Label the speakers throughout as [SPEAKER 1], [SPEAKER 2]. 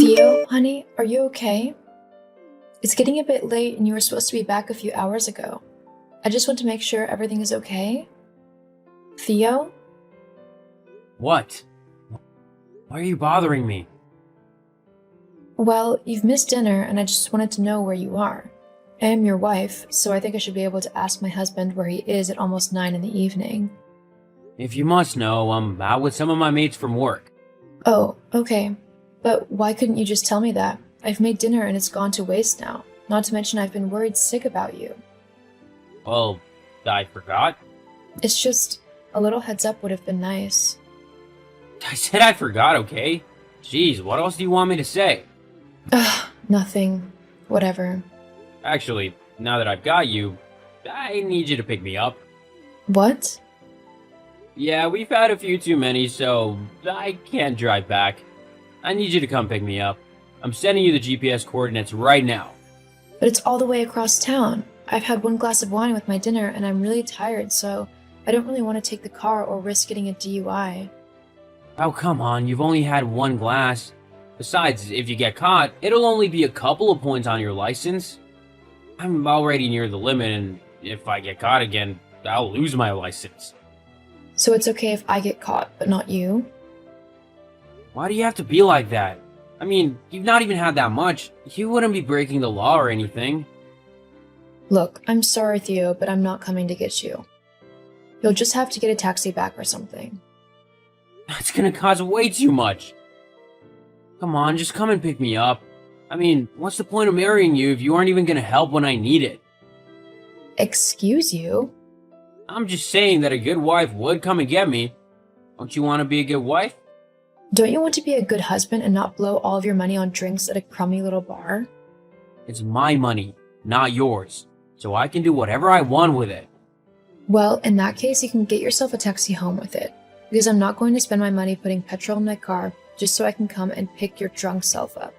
[SPEAKER 1] Theo, honey, are you okay? It's getting a bit late and you were supposed to be back a few hours ago. I just want to make sure everything is okay. Theo?
[SPEAKER 2] What? Why are you bothering me?
[SPEAKER 1] Well, you've missed dinner and I just wanted to know where you are. I am your wife, so I think I should be able to ask my husband where he is at almost 9 in the evening.
[SPEAKER 2] If you must know, I'm out with some of my mates from work.
[SPEAKER 1] Oh, okay. But why couldn't you just tell me that? I've made dinner and it's gone to waste now. Not to mention I've been worried sick about you.
[SPEAKER 2] Well, I forgot.
[SPEAKER 1] It's just, a little heads up would have been nice.
[SPEAKER 2] I said I forgot, okay? Jeez, what else do you want me to say?
[SPEAKER 1] Ugh, nothing. Whatever.
[SPEAKER 2] Actually, now that I've got you, I need you to pick me up.
[SPEAKER 1] What?
[SPEAKER 2] Yeah, we've had a few too many, so I can't drive back. I need you to come pick me up. I'm sending you the GPS coordinates right now.
[SPEAKER 1] But it's all the way across town. I've had one glass of wine with my dinner and I'm really tired, so I don't really want to take the car or risk getting a DUI.
[SPEAKER 2] Oh, come on, you've only had one glass. Besides, if you get caught, it'll only be a couple of points on your license. I'm already near the limit, and if I get caught again, I'll lose my license.
[SPEAKER 1] So it's okay if I get caught, but not you?
[SPEAKER 2] Why do you have to be like that? I mean, you've not even had that much. You wouldn't be breaking the law or anything.
[SPEAKER 1] Look, I'm sorry, Theo, but I'm not coming to get you. You'll just have to get a taxi back or something.
[SPEAKER 2] That's gonna cost way too much. Come on, just come and pick me up. I mean, what's the point of marrying you if you aren't even gonna help when I need it?
[SPEAKER 1] Excuse you?
[SPEAKER 2] I'm just saying that a good wife would come and get me. Don't you want to be a good wife?
[SPEAKER 1] Don't you want to be a good husband and not blow all of your money on drinks at a crummy little bar?
[SPEAKER 2] It's my money, not yours. So I can do whatever I want with it.
[SPEAKER 1] Well, in that case, you can get yourself a taxi home with it. Because I'm not going to spend my money putting petrol in my car just so I can come and pick your drunk self up.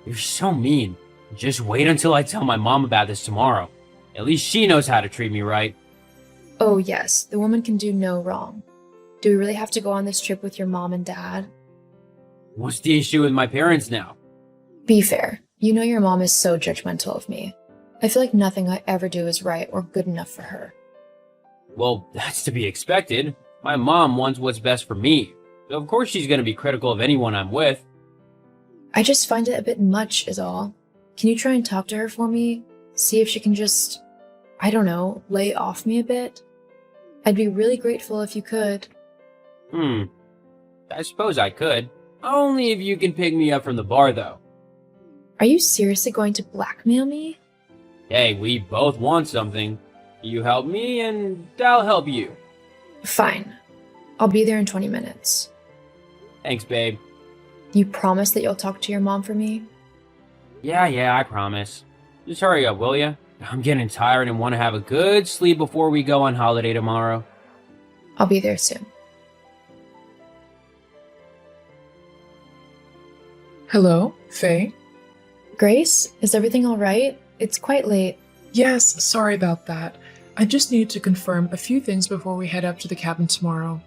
[SPEAKER 2] You're so mean. Just wait until I tell my mom about this tomorrow. At least she knows how to treat me right.
[SPEAKER 1] Oh yes, the woman can do no wrong. Do we really have to go on this trip with your mom and dad?
[SPEAKER 2] What's the issue with my parents now?
[SPEAKER 1] Be fair. You know your mom is so judgmental of me. I feel like nothing I ever do is right or good enough for her.
[SPEAKER 2] Well, that's to be expected. My mom wants what's best for me. So of course she's going to be critical of anyone I'm with.
[SPEAKER 1] I just find it a bit much is all. Can you try and talk to her for me? See if she can just, I don't know, lay off me a bit? I'd be really grateful if you could.
[SPEAKER 2] I suppose I could. Only if you can pick me up from the bar, though.
[SPEAKER 1] Are you seriously going to blackmail me?
[SPEAKER 2] Hey, we both want something. You help me, and I'll help you.
[SPEAKER 1] Fine. I'll be there in 20 minutes.
[SPEAKER 2] Thanks, babe.
[SPEAKER 1] You promise that you'll talk to your mom for me?
[SPEAKER 2] Yeah, I promise. Just hurry up, will ya? I'm getting tired and want to have a good sleep before we go on holiday tomorrow.
[SPEAKER 1] I'll be there soon.
[SPEAKER 3] Hello, Faye?
[SPEAKER 1] Grace, is everything all right? It's quite late.
[SPEAKER 3] Yes, sorry about that. I just need to confirm a few things before we head up to the cabin tomorrow.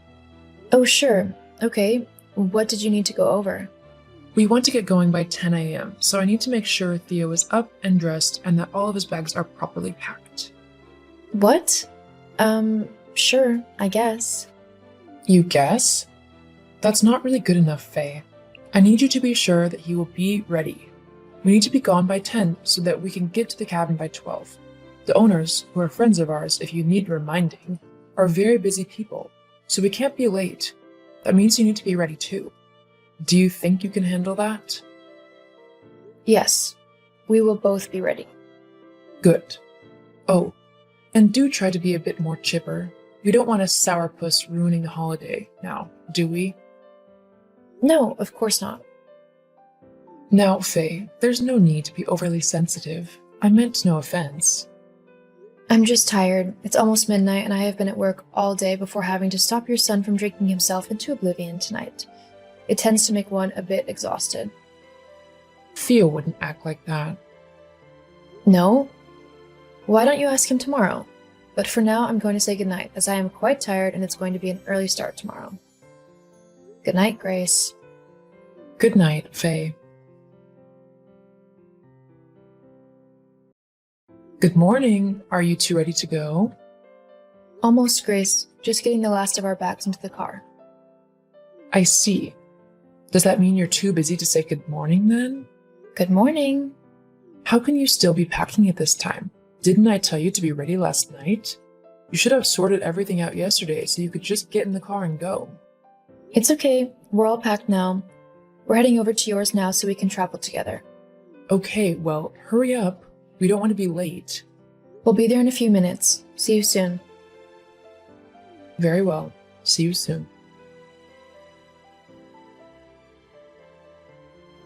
[SPEAKER 1] Oh, sure. Okay. What did you need to go over?
[SPEAKER 3] We want to get going by 10 a.m., so I need to make sure Theo is up and dressed and that all of his bags are properly packed.
[SPEAKER 1] What? Sure, I guess.
[SPEAKER 3] You guess? That's not really good enough, Faye. I need you to be sure that he will be ready. We need to be gone by 10 so that we can get to the cabin by 12. The owners, who are friends of ours if you need reminding, are very busy people, so we can't be late. That means you need to be ready too. Do you think you can handle that?
[SPEAKER 1] Yes, we will both be ready.
[SPEAKER 3] Good. Oh, and do try to be a bit more chipper. We don't want a sourpuss ruining the holiday now, do we?
[SPEAKER 1] No, of course not.
[SPEAKER 3] Now, Faye, there's no need to be overly sensitive. I meant no offense.
[SPEAKER 1] I'm just tired. It's almost midnight and I have been at work all day before having to stop your son from drinking himself into oblivion tonight. It tends to make one a bit exhausted.
[SPEAKER 3] Theo wouldn't act like that.
[SPEAKER 1] No? Why don't you ask him tomorrow? But for now, I'm going to say goodnight, as I am quite tired and it's going to be an early start tomorrow. Good night, Grace.
[SPEAKER 3] Good night, Faye. Good morning. Are you two ready to go?
[SPEAKER 1] Almost, Grace. Just getting the last of our bags into the car.
[SPEAKER 3] I see. Does that mean you're too busy to say good morning then?
[SPEAKER 1] Good morning.
[SPEAKER 3] How can you still be packing at this time? Didn't I tell you to be ready last night? You should have sorted everything out yesterday so you could just get in the car and go.
[SPEAKER 1] It's okay. We're all packed now. We're heading over to yours now so we can travel together.
[SPEAKER 3] Okay, well, hurry up. We don't want to be late.
[SPEAKER 1] We'll be there in a few minutes. See you soon.
[SPEAKER 3] Very well. See you soon.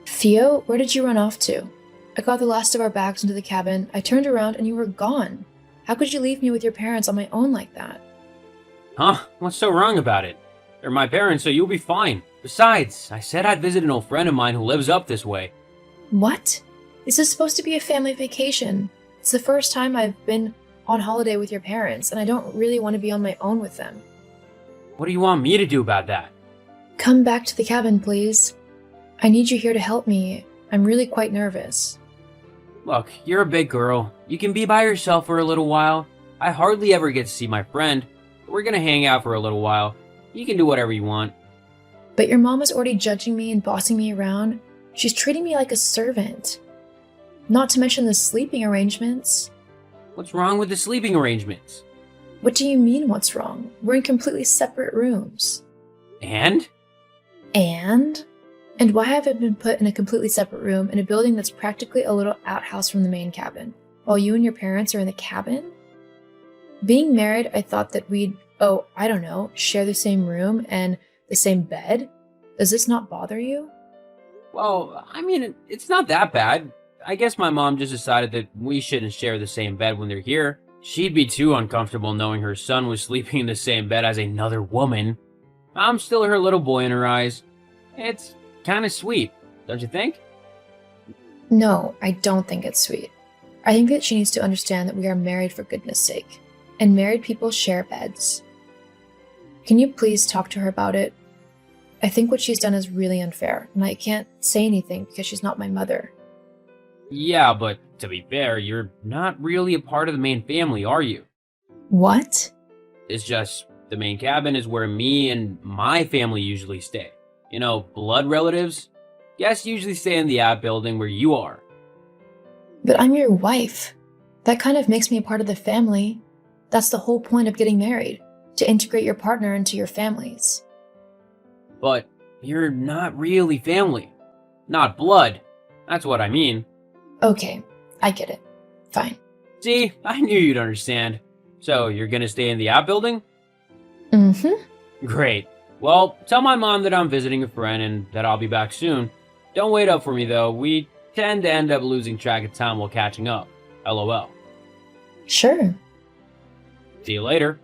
[SPEAKER 1] Theo, where did you run off to? I got the last of our bags into the cabin. I turned around and you were gone. How could you leave me with your parents on my own like that?
[SPEAKER 2] Huh? What's so wrong about it? They're my parents, so you'll be fine. Besides, I said I'd visit an old friend of mine who lives up this way.
[SPEAKER 1] What? This is supposed to be a family vacation. It's the first time I've been on holiday with your parents, and I don't really want to be on my own with them.
[SPEAKER 2] What do you want me to do about that?
[SPEAKER 1] Come back to the cabin, please. I need you here to help me. I'm really quite nervous.
[SPEAKER 2] Look, you're a big girl. You can be by yourself for a little while. I hardly ever get to see my friend. We're gonna hang out for a little while. You can do whatever you want.
[SPEAKER 1] But your mom is already judging me and bossing me around. She's treating me like a servant. Not to mention the sleeping arrangements.
[SPEAKER 2] What's wrong with the sleeping arrangements?
[SPEAKER 1] What do you mean, what's wrong? We're in completely separate rooms.
[SPEAKER 2] And?
[SPEAKER 1] And? And why have I been put in a completely separate room in a building that's practically a little outhouse from the main cabin, while you and your parents are in the cabin? Being married, I thought that we'd, share the same room and the same bed. Does this not bother you?
[SPEAKER 2] Well, I mean, it's not that bad. I guess my mom just decided that we shouldn't share the same bed when they're here. She'd be too uncomfortable knowing her son was sleeping in the same bed as another woman. I'm still her little boy in her eyes. It's kind of sweet, don't you think?
[SPEAKER 1] No, I don't think it's sweet. I think that she needs to understand that we are married for goodness sake, and married people share beds. Can you please talk to her about it? I think what she's done is really unfair, and I can't say anything because she's not my mother.
[SPEAKER 2] Yeah, but to be fair, you're not really a part of the main family, are you?
[SPEAKER 1] What?
[SPEAKER 2] It's just the main cabin is where me and my family usually stay. You know, blood relatives? Guests usually stay in the outbuilding where you are.
[SPEAKER 1] But I'm your wife. That kind of makes me a part of the family. That's the whole point of getting married, to integrate your partner into your families.
[SPEAKER 2] But you're not really family. Not blood. That's what I mean.
[SPEAKER 1] Okay, I get it. Fine.
[SPEAKER 2] See, I knew you'd understand. So, you're gonna stay in the outbuilding?
[SPEAKER 1] Mm-hmm.
[SPEAKER 2] Great. Well, tell my mom that I'm visiting a friend and that I'll be back soon. Don't wait up for me, though. We tend to end up losing track of time while catching up. LOL.
[SPEAKER 1] Sure.
[SPEAKER 2] See you later.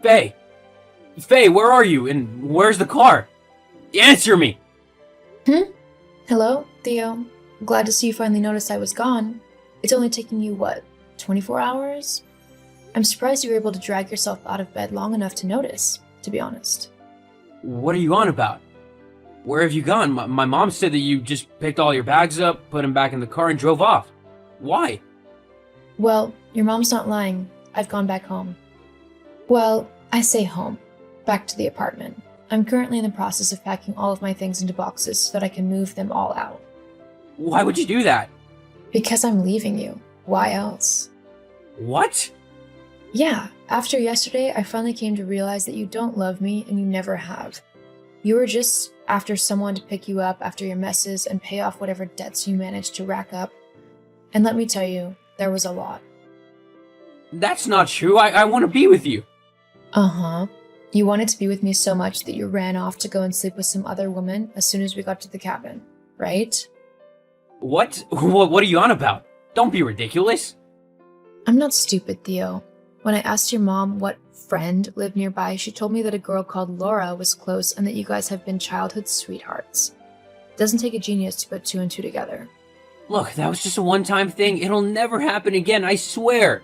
[SPEAKER 2] Faye! Faye, where are you? And where's the car? Answer me!
[SPEAKER 1] Hello, Theo. Glad to see you finally noticed I was gone. It's only taken you, 24 hours? I'm surprised you were able to drag yourself out of bed long enough to notice, to be honest.
[SPEAKER 2] What are you on about? Where have you gone? My mom said that you just picked all your bags up, put them back in the car, and drove off. Why?
[SPEAKER 1] Well, your mom's not lying. I've gone back home. Well, I say home. Back to the apartment. I'm currently in the process of packing all of my things into boxes so that I can move them all out.
[SPEAKER 2] Why would you do that?
[SPEAKER 1] Because I'm leaving you. Why else?
[SPEAKER 2] What?
[SPEAKER 1] Yeah, after yesterday, I finally came to realize that you don't love me and you never have. You were just after someone to pick you up after your messes and pay off whatever debts you managed to rack up. And let me tell you, there was a lot.
[SPEAKER 2] That's not true. I want to be with you.
[SPEAKER 1] Uh-huh. You wanted to be with me so much that you ran off to go and sleep with some other woman as soon as we got to the cabin, right?
[SPEAKER 2] What? What are you on about? Don't be ridiculous.
[SPEAKER 1] I'm not stupid, Theo. When I asked your mom what friend lived nearby, she told me that a girl called Laura was close and that you guys have been childhood sweethearts. It doesn't take a genius to put two and two together.
[SPEAKER 2] Look, that was just a one-time thing. It'll never happen again, I swear.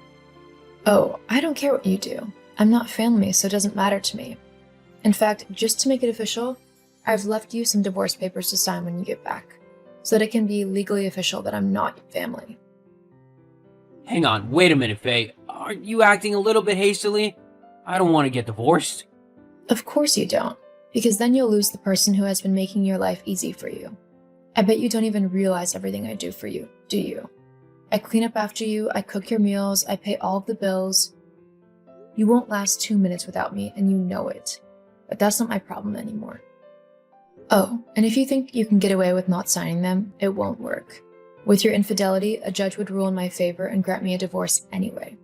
[SPEAKER 1] Oh, I don't care what you do. I'm not family, so it doesn't matter to me. In fact, just to make it official, I've left you some divorce papers to sign when you get back. so that it can be legally official that I'm not family.
[SPEAKER 2] Hang on, wait a minute, Faye. Aren't you acting a little bit hastily? I don't want to get divorced.
[SPEAKER 1] Of course you don't, because then you'll lose the person who has been making your life easy for you. I bet you don't even realize everything I do for you, do you? I clean up after you, I cook your meals, I pay all of the bills. You won't last 2 minutes without me, and you know it. But that's not my problem anymore. Oh, and if you think you can get away with not signing them, it won't work. With your infidelity, a judge would rule in my favor and grant me a divorce anyway.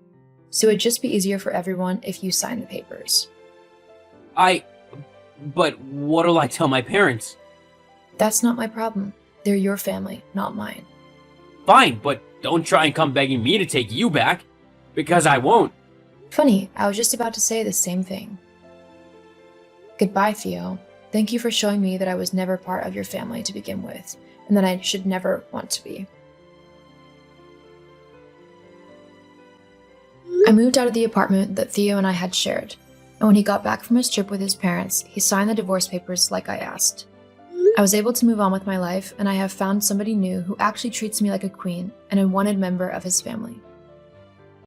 [SPEAKER 1] So it'd just be easier for everyone if you sign the papers.
[SPEAKER 2] But what'll I tell my parents?
[SPEAKER 1] That's not my problem. They're your family, not mine.
[SPEAKER 2] Fine, but don't try and come begging me to take you back, because I won't.
[SPEAKER 1] Funny, I was just about to say the same thing. Goodbye, Theo. Thank you for showing me that I was never part of your family to begin with, and that I should never want to be. I moved out of the apartment that Theo and I had shared, and when he got back from his trip with his parents, he signed the divorce papers like I asked. I was able to move on with my life, and I have found somebody new who actually treats me like a queen and a wanted member of his family.